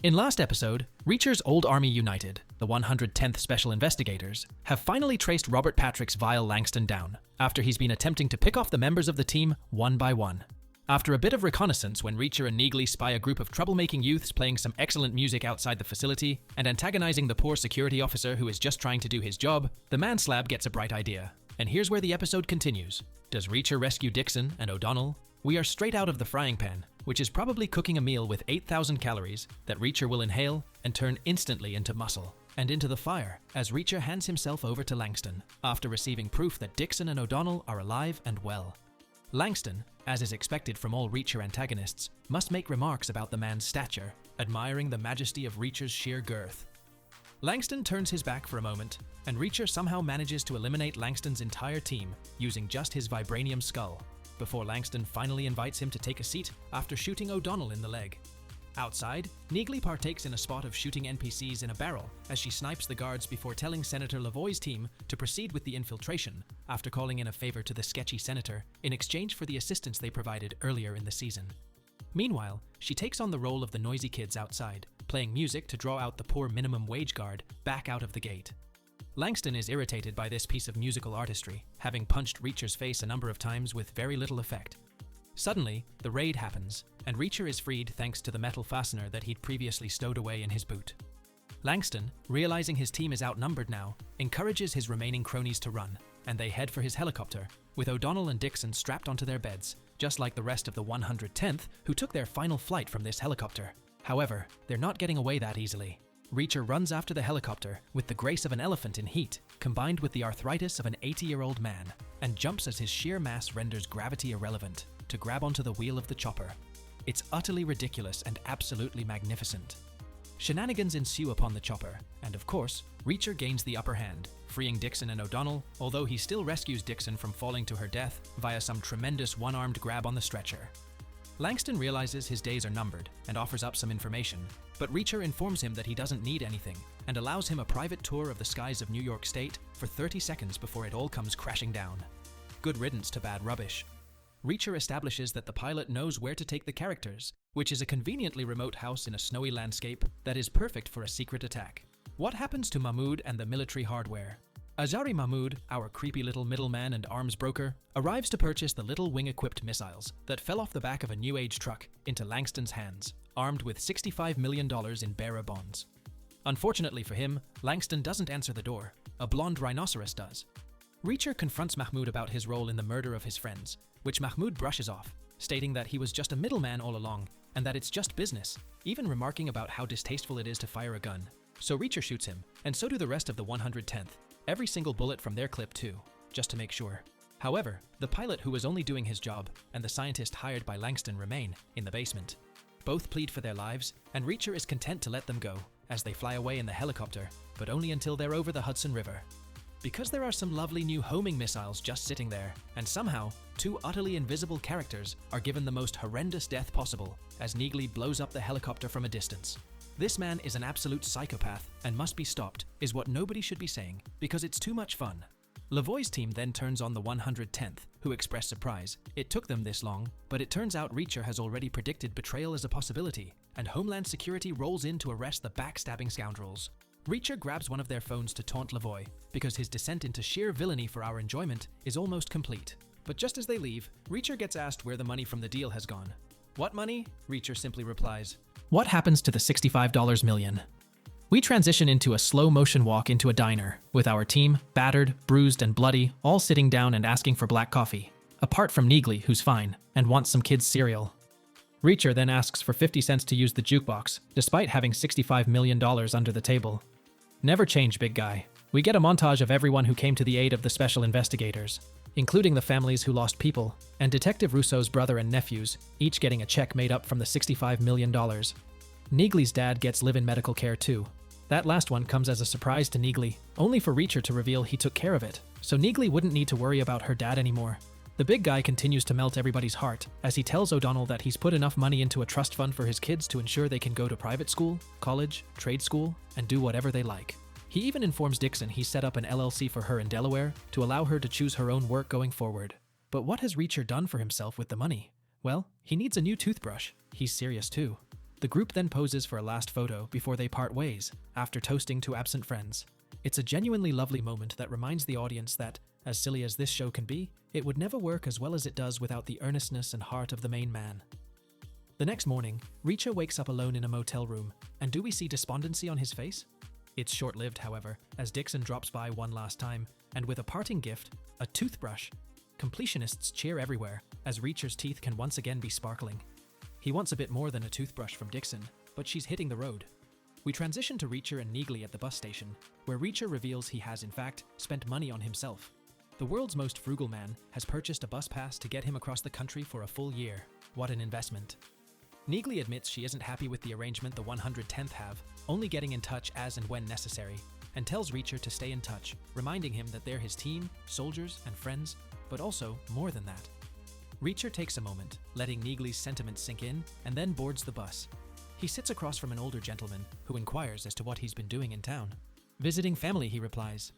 In last episode, Reacher's old army united, the 110th Special Investigators, have finally traced Robert Patrick's vile Langston down, after he's been attempting to pick off the members of the team one by one. After a bit of reconnaissance when Reacher and Neagley spy a group of troublemaking youths playing some excellent music outside the facility and antagonizing the poor security officer who is just trying to do his job, the man-slab gets a bright idea. And here's where the episode continues. Does Reacher rescue Dixon and O'Donnell? We are straight out of the frying pan, which is probably cooking a meal with 8,000 calories that Reacher will inhale and turn instantly into muscle, and into the fire as Reacher hands himself over to Langston, after receiving proof that Dixon and O'Donnell are alive and well. Langston, as is expected from all Reacher antagonists, must make remarks about the man's stature, admiring the majesty of Reacher's sheer girth. Langston turns his back for a moment, and Reacher somehow manages to eliminate Langston's entire team using just his vibranium skull, before Langston finally invites him to take a seat after shooting O'Donnell in the leg. Outside, Neagley partakes in a spot of shooting NPCs in a barrel as she snipes the guards before telling Senator Lavoie's team to proceed with the infiltration, after calling in a favor to the sketchy senator in exchange for the assistance they provided earlier in the season. Meanwhile, she takes on the role of the noisy kids outside, playing music to draw out the poor minimum wage guard back out of the gate. Langston is irritated by this piece of musical artistry, having punched Reacher's face a number of times with very little effect. Suddenly, the raid happens, and Reacher is freed thanks to the metal fastener that he'd previously stowed away in his boot. Langston, realizing his team is outnumbered now, encourages his remaining cronies to run, and they head for his helicopter, with O'Donnell and Dixon strapped onto their beds, just like the rest of the 110th who took their final flight from this helicopter. However, they're not getting away that easily. Reacher runs after the helicopter with the grace of an elephant in heat, combined with the arthritis of an 80-year-old man, and jumps as his sheer mass renders gravity irrelevant, to grab onto the wheel of the chopper. It's utterly ridiculous and absolutely magnificent. Shenanigans ensue upon the chopper, and of course, Reacher gains the upper hand, freeing Dixon and O'Donnell, although he still rescues Dixon from falling to her death via some tremendous one-armed grab on the stretcher. Langston realizes his days are numbered and offers up some information, but Reacher informs him that he doesn't need anything and allows him a private tour of the skies of New York State for 30 seconds before it all comes crashing down. Good riddance to bad rubbish. Reacher establishes that the pilot knows where to take the characters, which is a conveniently remote house in a snowy landscape that is perfect for a secret attack. What happens to Mahmoud and the military hardware? Azhari Mahmoud, our creepy little middleman and arms broker, arrives to purchase the little wing-equipped missiles that fell off the back of a New Age truck into Langston's hands, armed with $65 million in bearer bonds. Unfortunately for him, Langston doesn't answer the door. A blonde rhinoceros does. Reacher confronts Mahmoud about his role in the murder of his friends, which Mahmoud brushes off, stating that he was just a middleman all along and that it's just business, even remarking about how distasteful it is to fire a gun. So Reacher shoots him, and so do the rest of the 110th. Every single bullet from their clip too, just to make sure. However, the pilot who was only doing his job and the scientist hired by Langston remain in the basement. Both plead for their lives, and Reacher is content to let them go as they fly away in the helicopter, but only until they're over the Hudson River. Because there are some lovely new homing missiles just sitting there, and somehow, two utterly invisible characters are given the most horrendous death possible as Neagley blows up the helicopter from a distance. This man is an absolute psychopath and must be stopped, is what nobody should be saying, because it's too much fun. Lavoie's team then turns on the 110th, who express surprise. It took them this long, but it turns out Reacher has already predicted betrayal as a possibility, and Homeland Security rolls in to arrest the backstabbing scoundrels. Reacher grabs one of their phones to taunt Lavoie, because his descent into sheer villainy for our enjoyment is almost complete. But just as they leave, Reacher gets asked where the money from the deal has gone. What money? Reacher simply replies, "What happens to the $65 million?" We transition into a slow-motion walk into a diner, with our team, battered, bruised, and bloody, all sitting down and asking for black coffee, apart from Neagley, who's fine, and wants some kids' cereal. Reacher then asks for 50 cents to use the jukebox, despite having $65 million under the table. Never change, big guy. We get a montage of everyone who came to the aid of the special investigators, including the families who lost people, and Detective Russo's brother and nephews, each getting a check made up from the $65 million. Neagley's dad gets live-in medical care too. That last one comes as a surprise to Neagley, only for Reacher to reveal he took care of it, so Neagley wouldn't need to worry about her dad anymore. The big guy continues to melt everybody's heart as he tells O'Donnell that he's put enough money into a trust fund for his kids to ensure they can go to private school, college, trade school, and do whatever they like. He even informs Dixon he's set up an LLC for her in Delaware to allow her to choose her own work going forward. But what has Reacher done for himself with the money? Well, he needs a new toothbrush. He's serious too. The group then poses for a last photo before they part ways, after toasting to absent friends. It's a genuinely lovely moment that reminds the audience that, as silly as this show can be, it would never work as well as it does without the earnestness and heart of the main man. The next morning, Reacher wakes up alone in a motel room, and do we see despondency on his face? It's short-lived, however, as Dixon drops by one last time, and with a parting gift, a toothbrush. Completionists cheer everywhere, as Reacher's teeth can once again be sparkling. He wants a bit more than a toothbrush from Dixon, but she's hitting the road. We transition to Reacher and Neagley at the bus station, where Reacher reveals he has, in fact, spent money on himself. The world's most frugal man has purchased a bus pass to get him across the country for a full year. What an investment. Neagley admits she isn't happy with the arrangement the 110th have, only getting in touch as and when necessary, and tells Reacher to stay in touch, reminding him that they're his team, soldiers, and friends, but also more than that. Reacher takes a moment, letting Neagley's sentiments sink in, and then boards the bus. He sits across from an older gentleman, who inquires as to what he's been doing in town. Visiting family, he replies.